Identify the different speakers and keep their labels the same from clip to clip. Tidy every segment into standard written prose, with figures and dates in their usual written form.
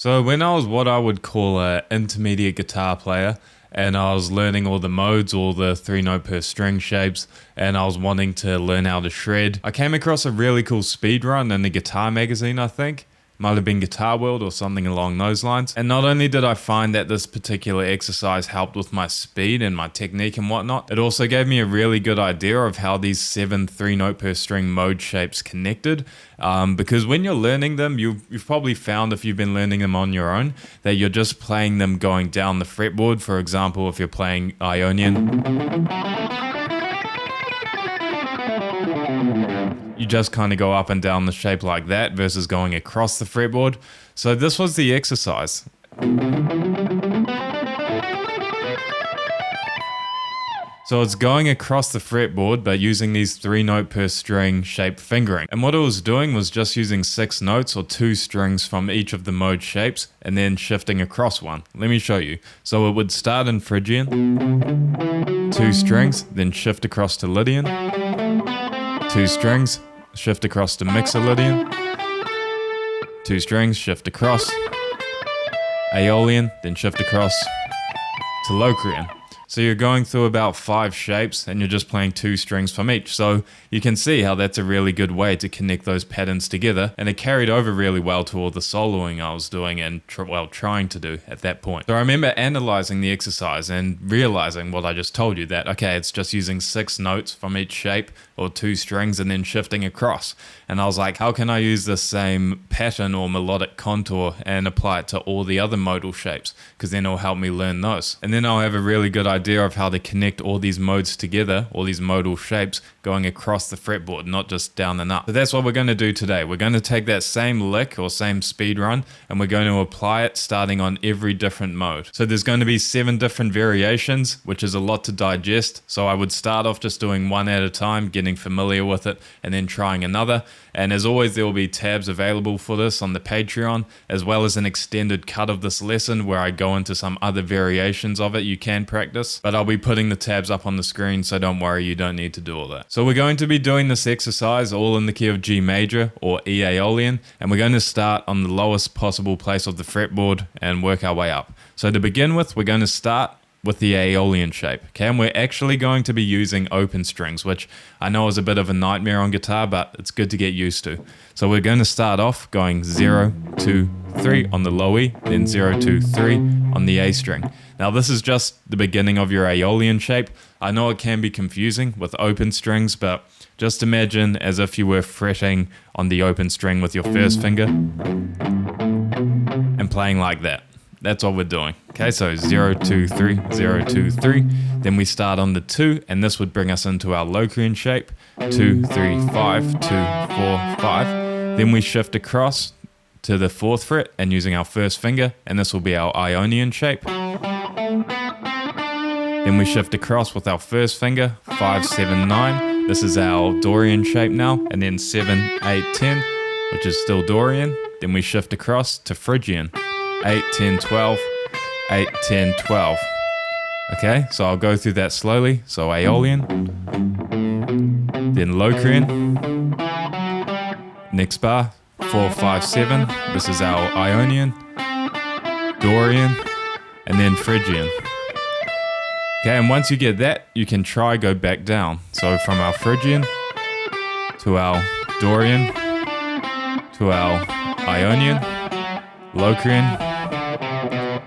Speaker 1: So when I was what I would call a intermediate guitar player, and I was learning all the modes, all the 3 note per string shapes, and I was wanting to learn how to shred, I came across a really cool speed run in the guitar magazine, I think. Might have been Guitar World or something along those lines. And not only did I find that this particular exercise helped with my speed and my technique and whatnot, it also gave me a really good idea of how these 7 3 note per string mode shapes connected. Because when you're learning them, you've probably found if you've been learning them on your own, that you're just playing them going down the fretboard. For example, if you're playing Ionian, you just kind of go up and down the shape like that versus going across the fretboard. So this was the exercise. So it's going across the fretboard but using these 3 note per string shape fingering. And what it was doing was just using 6 notes or 2 strings from each of the mode shapes and then shifting across one. Let me show you. So it would start in Phrygian, 2 strings, then shift across to Lydian, 2 strings, shift across to Mixolydian, 2 strings, shift across, Aeolian, then shift across to Locrian. So you're going through about 5 shapes and you're just playing 2 strings from each. So you can see how that's a really good way to connect those patterns together, and it carried over really well to all the soloing I was doing and trying to do at that point. So I remember analyzing the exercise and realizing what I just told you, that okay, it's just using 6 notes from each shape or 2 strings and then shifting across. And I was like, how can I use the same pattern or melodic contour and apply it to all the other modal shapes? Because then it'll help me learn those. And then I'll have a really good idea of how to connect all these modes together, all these modal shapes going across the fretboard, not just down and up. So that's what we're going to do today. We're going to take that same lick or same speed run and we're going to apply it starting on every different mode. So there's going to be 7 different variations, which is a lot to digest. So I would start off just doing one at a time, getting familiar with it, and then trying another. And as always, there will be tabs available for this on the Patreon, as well as an extended cut of this lesson where I go into some other variations of it you can practice. But I'll be putting the tabs up on the screen, so don't worry, you don't need to do all that. So we're going to be doing this exercise all in the key of G major or E Aeolian, and we're going to start on the lowest possible place of the fretboard and work our way up. So to begin with, we're going to start with the Aeolian shape, okay? And we're actually going to be using open strings, which I know is a bit of a nightmare on guitar, but it's good to get used to. So we're going to start off going 0, 2, 3 on the low E, then 0, 2, 3 on the A string. Now this is just the beginning of your Aeolian shape. I know it can be confusing with open strings, but just imagine as if you were fretting on the open string with your first finger and playing like that. That's what we're doing. Okay, so 0, 2, 3, 0, 2, 3. Then we start on the 2, and this would bring us into our Locrian shape. 2, 3, 5, 2, 4, 5. Then we shift across to the 4th fret and using our first finger, and this will be our Ionian shape. Then we shift across with our first finger, 5, 7, 9. This is our Dorian shape now, and then 7, 8, 10, which is still Dorian. Then we shift across to Phrygian. 8, 10, 12, 8, 10, 12. Okay, so I'll go through that slowly. So Aeolian, then Locrian, next bar, 4, 5, 7. This is our Ionian, Dorian, and then Phrygian. Okay, and once you get that, you can try go back down. So from our Phrygian to our Dorian to our Ionian, Locrian,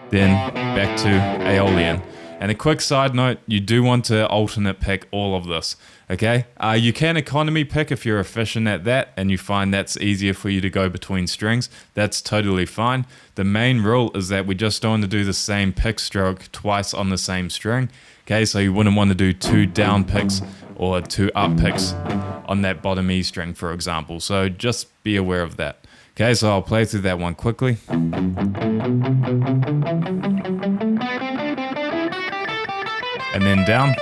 Speaker 1: then back to Aeolian. And a quick side note, you do want to alternate pick all of this, okay? You can economy pick if you're efficient at that and you find that's easier for you to go between strings. That's totally fine. The main rule is that we just don't want to do the same pick stroke twice on the same string, okay? So you wouldn't want to do 2 down picks or 2 up picks on that bottom E string, for example. So just be aware of that. Okay, so I'll play through that one quickly. And then down.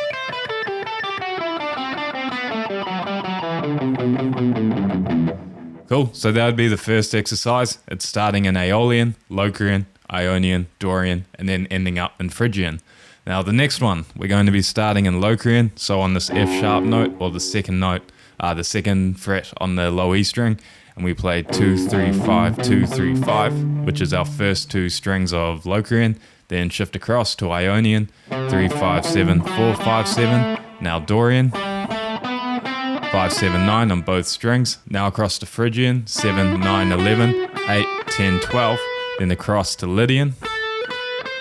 Speaker 1: Cool, so that would be the first exercise. It's starting in Aeolian, Locrian, Ionian, Dorian, and then ending up in Phrygian. Now the next one, we're going to be starting in Locrian, so on this F sharp note, or the second note, the second fret on the low E string, and and we play 2, 3, 5, 2, 3, 5, which is our first two strings of Locrian. Then shift across to Ionian, 3, 5, 7, 4, 5, 7. Now Dorian, 5, 7, 9 on both strings. Now across to Phrygian, 7, 9, 11, 8, 10, 12. Then across to Lydian,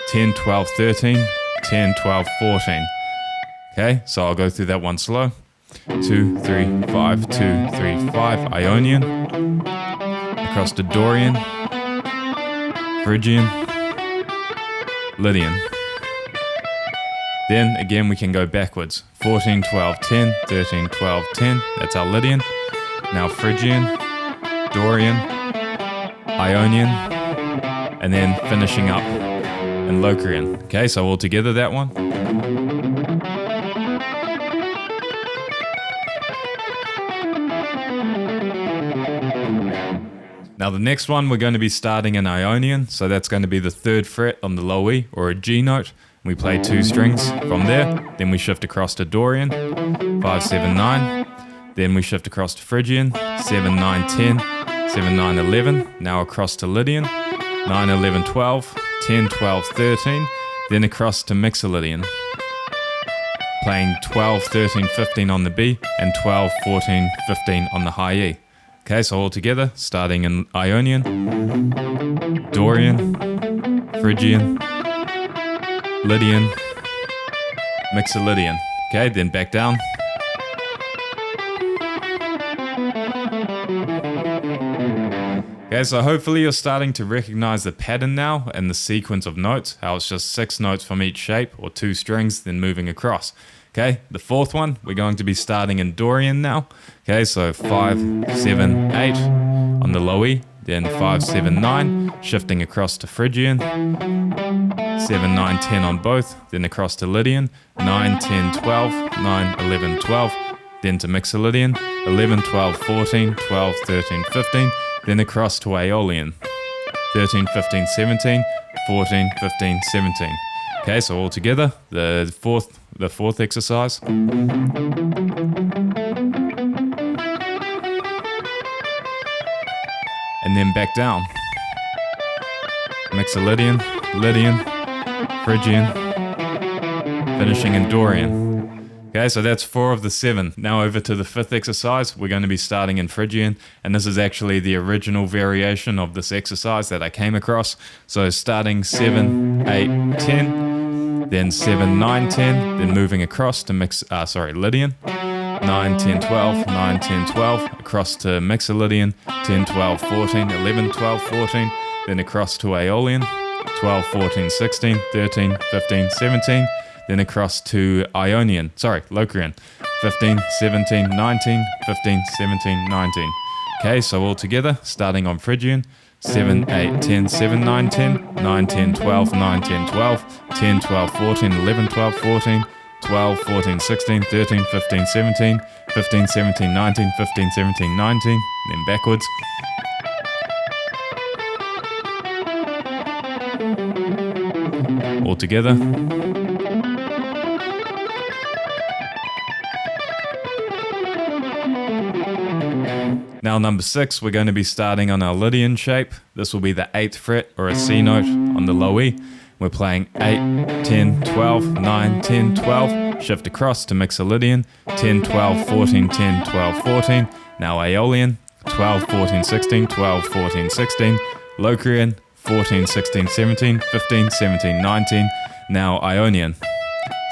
Speaker 1: 10, 12, 13, 10, 12, 14. Okay, so I'll go through that one slow. 2, 3, 5, 2, 3, 5, Ionian. Across to Dorian, Phrygian, Lydian. Then again we can go backwards. 14, 12, 10, 13, 12, 10. That's our Lydian. Now Phrygian, Dorian, Ionian, and then finishing up in Locrian. Okay, so all together that one. Now the next one we're going to be starting in Ionian, so that's going to be the 3rd fret on the low E, or a G note. We play 2 strings from there, then we shift across to Dorian, 5, 7, 9. Then we shift across to Phrygian, 7, 9, 10, 7, 9, 11. Now across to Lydian, 9, 11, 12, 10, 12, 13. Then across to Mixolydian, playing 12, 13, 15 on the B, and 12, 14, 15 on the high E. Okay, so all together, starting in Ionian, Dorian, Phrygian, Lydian, Mixolydian. Okay, then back down. Okay, so hopefully you're starting to recognize the pattern now and the sequence of notes, how it's just 6 notes from each shape, or 2 strings, then moving across. Okay, the 4th one, we're going to be starting in Dorian now. Okay, so 5, 7, 8 on the low E, then 5, 7, 9, shifting across to Phrygian, 7, 9, 10 on both, then across to Lydian, 9, 10, 12, 9, 11, 12, then to Mixolydian, 11, 12, 14, 12, 13, 15, then across to Aeolian, 13, 15, 17, 14, 15, 17. Okay, so all together, the fourth exercise. And then back down. Mixolydian, Lydian, Phrygian, finishing in Dorian. Okay, so that's 4 of the 7. Now over to the 5th exercise, we're going to be starting in Phrygian, and this is actually the original variation of this exercise that I came across. So starting 7, 8, 10, then 7, 9, 10, then moving across to Lydian, 9, 10, 12, 9, 10, 12, across to Mixolydian, 10, 12, 14, 11, 12, 14, then across to Aeolian, 12, 14, 16, 13, 15, 17, then across to Locrian, 15, 17, 19, 15, 17, 19. Okay, so all together, starting on Phrygian, 7, 8, 10, 7, 9, 10, 9, 10, 12, 9, 10, 12, 10, 12, 14, 11, 12, 14, 12, 14, 16, 13, 15, 17, 15, 17, 19, 15, 17, 19, then backwards. All together. Now number 6, we're going to be starting on our Lydian shape. This will be the 8th fret, or a C note on the low E. We're playing 8, 10, 12, 9, 10, 12, shift across to Mixolydian, 10, 12, 14, 10, 12, 14, now Aeolian, 12, 14, 16, 12, 14, 16, Locrian, 14, 16, 17, 15, 17, 19, now Ionian,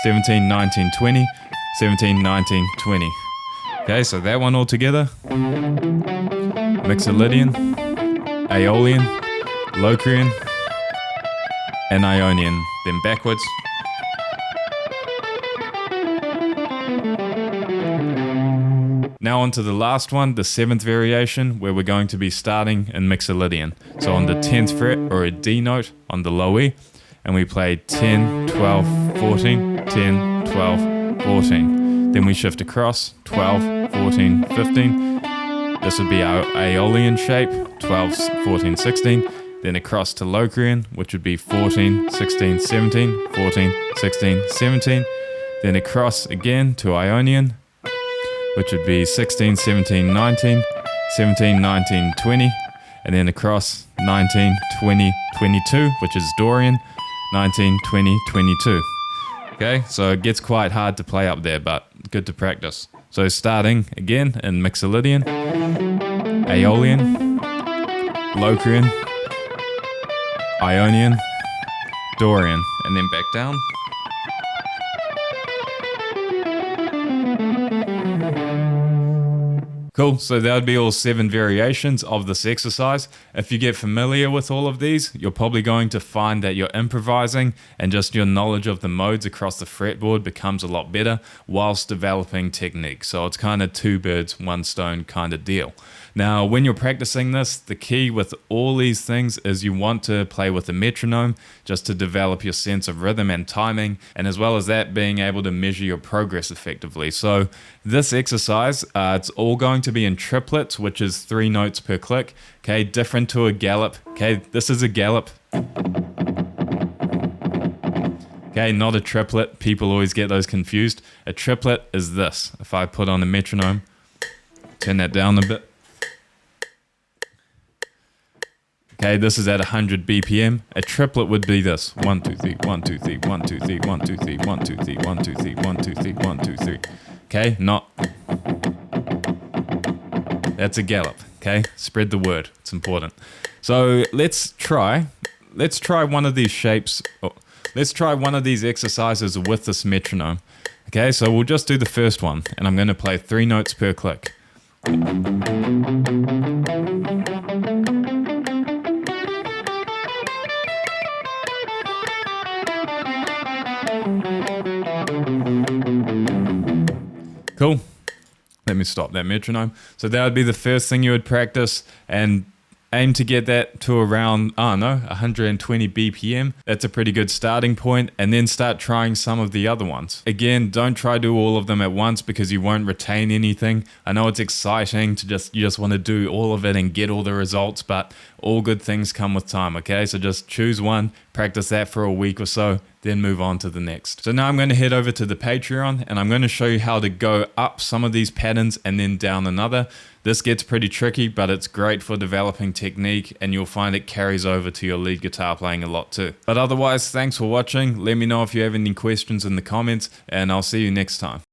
Speaker 1: 17, 19, 20, 17, 19, 20. Okay, so that one all together. Mixolydian, Aeolian, Locrian, and Ionian, then backwards. Now on to the last one, the 7th variation, where we're going to be starting in Mixolydian. So on the 10th fret, or a D note on the low E, and we play 10, 12, 14, 10, 12, 14. Then we shift across, 12, 14, 15. This would be our Aeolian shape, 12, 14, 16. Then across to Locrian, which would be 14, 16, 17, 14, 16, 17. Then across again to Ionian, which would be 16, 17, 19, 17, 19, 20, and then across 19, 20, 22, which is Dorian, 19, 20, 22. Okay, so it gets quite hard to play up there, but good to practice. So starting again in Mixolydian, Aeolian, Locrian, Ionian, Dorian, and then back down. Cool, so that would be all 7 variations of this exercise. If you get familiar with all of these, you're probably going to find that you're improvising and just your knowledge of the modes across the fretboard becomes a lot better whilst developing technique. So it's kind of 2 birds, 1 stone kind of deal. Now, when you're practicing this, the key with all these things is you want to play with a metronome just to develop your sense of rhythm and timing, and as well as that, being able to measure your progress effectively. So this exercise, it's all going to be in triplets, which is 3 notes per click. Okay, different to a gallop. Okay, this is a gallop. Okay, not a triplet. People always get those confused. A triplet is this. If I put on a metronome, turn that down a bit. Okay, this is at 100 BPM. A triplet would be this. 1, 2, 3, 1, 2, 3, 1, 2, 3, 1, 2, 3, 1, 2, 3, 1, 2, 3, 1, 2, 3, 1, 2, 3. Okay, not. That's a gallop. Okay, spread the word. It's important. So let's try one of these shapes. Let's try one of these exercises with this metronome. Okay, so we'll just do the first one, and I'm going to play 3 notes per click. Cool. Let me stop that metronome. So that would be the first thing you would practice, and aim to get that to around, 120 BPM. That's a pretty good starting point, and then start trying some of the other ones. Again, don't try to do all of them at once because you won't retain anything. I know it's exciting to you just want to do all of it and get all the results, but all good things come with time, okay? So just choose one, practice that for a week or so, then move on to the next. So now I'm going to head over to the Patreon, and I'm going to show you how to go up some of these patterns and then down another. This gets pretty tricky, but it's great for developing technique, and you'll find it carries over to your lead guitar playing a lot too. But otherwise, thanks for watching. Let me know if you have any questions in the comments, and I'll see you next time.